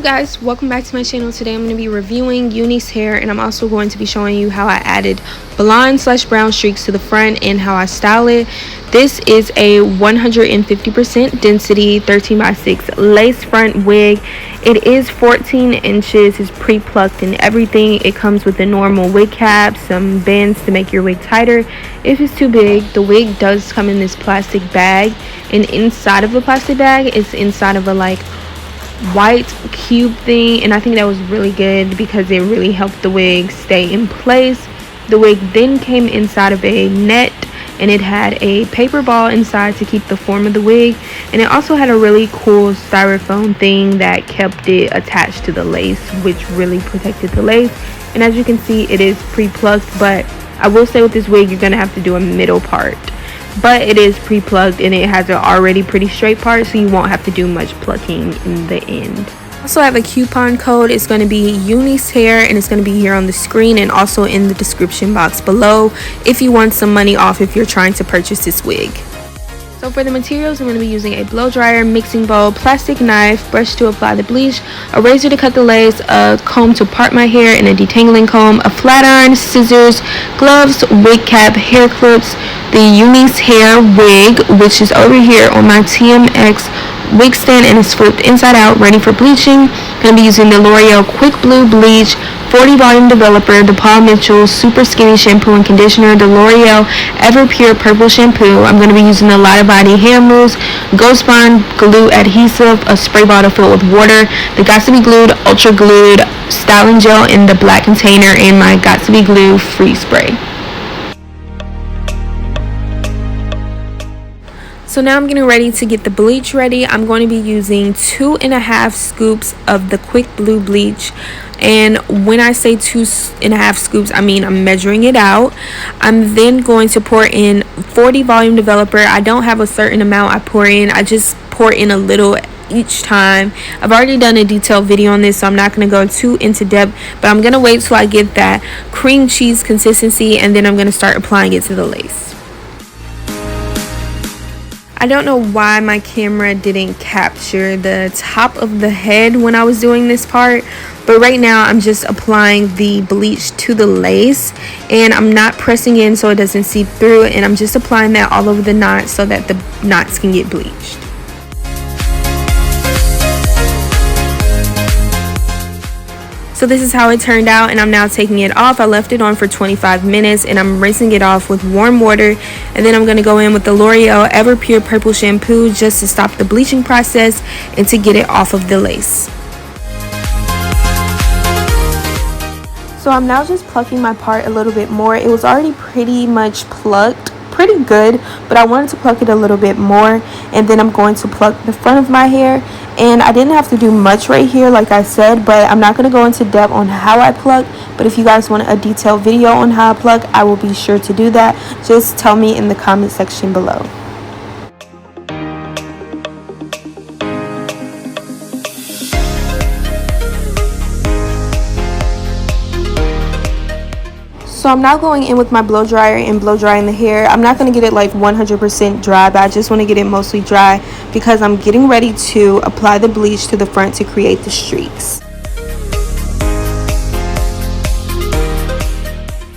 up guys, welcome back to my channel. Today I'm going to be reviewing Unice Hair, and I'm also going to be showing you how I added blonde/brown streaks to the front and how I style it. This is a 150% density 13x6 lace front wig. It is 14 inches, it's pre-plucked and everything. It comes with a normal wig cap, some bands to make your wig tighter if it's too big. The wig does come in this plastic bag, and inside of the plastic bag it's inside of a white cube thing, and I think that was really good because it really helped the wig stay in place. The wig then came inside of a net, and it had a paper ball inside to keep the form of the wig, and it also had a really cool styrofoam thing that kept it attached to the lace, which really protected the lace. And as you can see, it is pre-plucked, but I will say with this wig you're gonna have to do a middle part, but it is pre-plucked and it has an already pretty straight part, so you won't have to do much plucking in the end. I also have a coupon code. It's going to be Unice Hair, and it's going to be here on the screen and also in the description box below if you want some money off if you're trying to purchase this wig. So for the materials, I'm going to be using a blow dryer, mixing bowl, plastic knife, brush to apply the bleach, a razor to cut the lace, a comb to part my hair, and a detangling comb, a flatiron, scissors, gloves, wig cap, hair clips, the Unice Hair wig, which is over here on my TMX wig stand, and it's flipped inside out, ready for bleaching. I'm going to be using the L'Oreal Quick Blue Bleach 40 Volume Developer, the Paul Mitchell Super Skinny Shampoo and Conditioner, the L'Oreal Ever Pure Purple Shampoo. I'm going to be using the Lotta Body Hair Mousse, Ghost Bond Glue Adhesive, a spray bottle filled with water, the Got to Be Glued Ultra Glued Styling Gel in the black container, and my Got to Be Glue Free Spray. So now I'm getting ready to get the bleach ready. I'm going to be using 2.5 scoops of the Quick Blue bleach. And when I say 2.5 scoops, I mean I'm measuring it out. I'm then going to pour in 40 volume developer. I don't have a certain amount I pour in. I just pour in a little each time. I've already done a detailed video on this, so I'm not going to go too into depth, but I'm going to wait till I get that cream cheese consistency, and then I'm going to start applying it to the lace. I don't know why my camera didn't capture the top of the head when I was doing this part, but right now I'm just applying the bleach to the lace, and I'm not pressing in so it doesn't seep through, and I'm just applying that all over the knots so that the knots can get bleached. So this is how it turned out, and I'm now taking it off. I left it on for 25 minutes, and I'm rinsing it off with warm water, and then I'm going to go in with the L'Oreal Ever Pure Purple Shampoo just to stop the bleaching process and to get it off of the lace. So I'm now just plucking my part a little bit more. It was already pretty much plucked, pretty good, but I wanted to pluck it a little bit more, and then I'm going to pluck the front of my hair. And I didn't have to do much right here, like I said, but I'm not going to go into depth on how I pluck. But if you guys want a detailed video on how I pluck, I will be sure to do that. Just tell me in the comment section below. So I'm now going in with my blow dryer and blow drying the hair. I'm not going to get it like 100% dry, but I just want to get it mostly dry because I'm getting ready to apply the bleach to the front to create the streaks.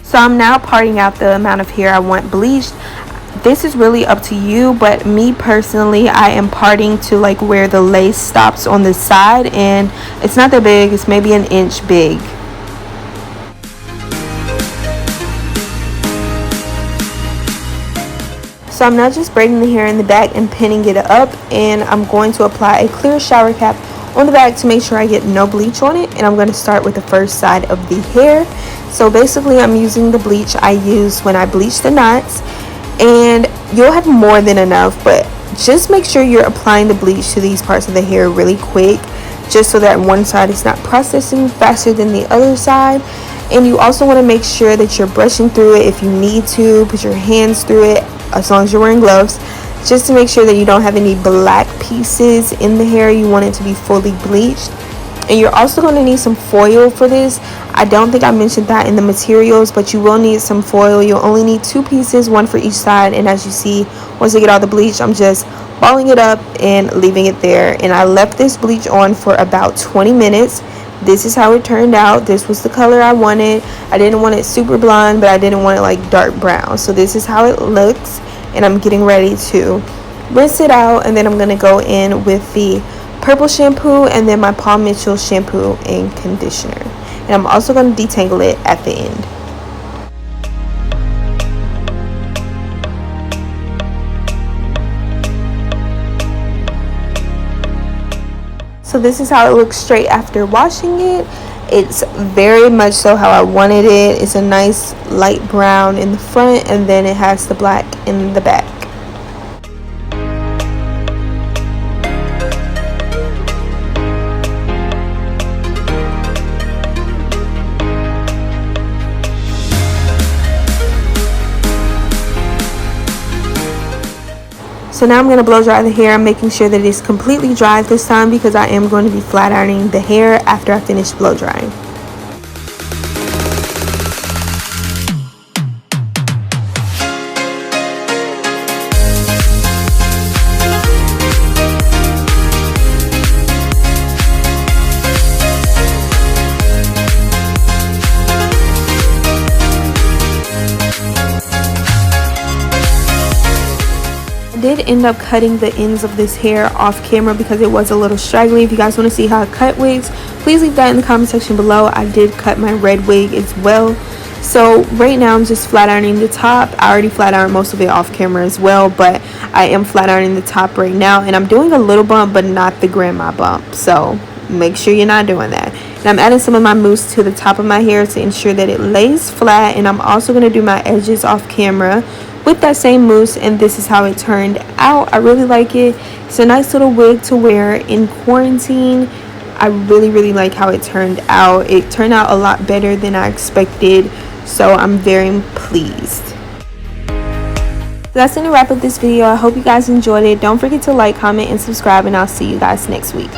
So I'm now parting out the amount of hair I want bleached. This is really up to you, but me personally, I am parting to like where the lace stops on the side, and it's not that big, it's maybe an inch big. So I'm now just braiding the hair in the back and pinning it up, and I'm going to apply a clear shower cap on the back to make sure I get no bleach on it. And I'm going to start with the first side of the hair. So basically I'm using the bleach I use when I bleach the knots, and you'll have more than enough, but just make sure you're applying the bleach to these parts of the hair really quick, just so that one side is not processing faster than the other side. And you also want to make sure that you're brushing through it if you need to. Put your hands through it, as long as you're wearing gloves, just to make sure that you don't have any black pieces in the hair. You want it to be fully bleached. And you're also going to need some foil for this. I don't think I mentioned that in the materials, but you will need some foil. You'll only need 2 pieces, one for each side. And as you see, once I get all the bleach, I'm just balling it up and leaving it there. And I left this bleach on for about 20 minutes. This is how it turned out. This was the color I wanted. I didn't want it super blonde, but I didn't want it like dark brown. So this is how it looks, and I'm getting ready to rinse it out, and then I'm going to go in with the purple shampoo and then my Paul Mitchell shampoo and conditioner. And I'm also going to detangle it at the end. So this is how it looks straight after washing it. It's very much so how I wanted it. It's a nice light brown in the front, and then it has the black in the back. So now I'm going to blow dry the hair. I'm making sure that it's completely dry this time because I am going to be flat ironing the hair after I finish blow drying. Did end up cutting the ends of this hair off camera because it was a little straggly. If you guys want to see how I cut wigs, please leave that in the comment section below. I did cut my red wig as well. So right now I'm just flat ironing the top. I already flat ironed most of it off camera as well, but I am flat ironing the top right now, and I'm doing a little bump but not the grandma bump, so make sure you're not doing that. And I'm adding some of my mousse to the top of my hair to ensure that it lays flat, and I'm also going to do my edges off camera with that same mousse, and this is how it turned out. I really like it. It's a nice little wig to wear in quarantine. I really like how it turned out. It turned out a lot better than I expected, so I'm very pleased. So that's going to wrap up this video. I hope you guys enjoyed it. Don't forget to like, comment, and subscribe, and I'll see you guys next week.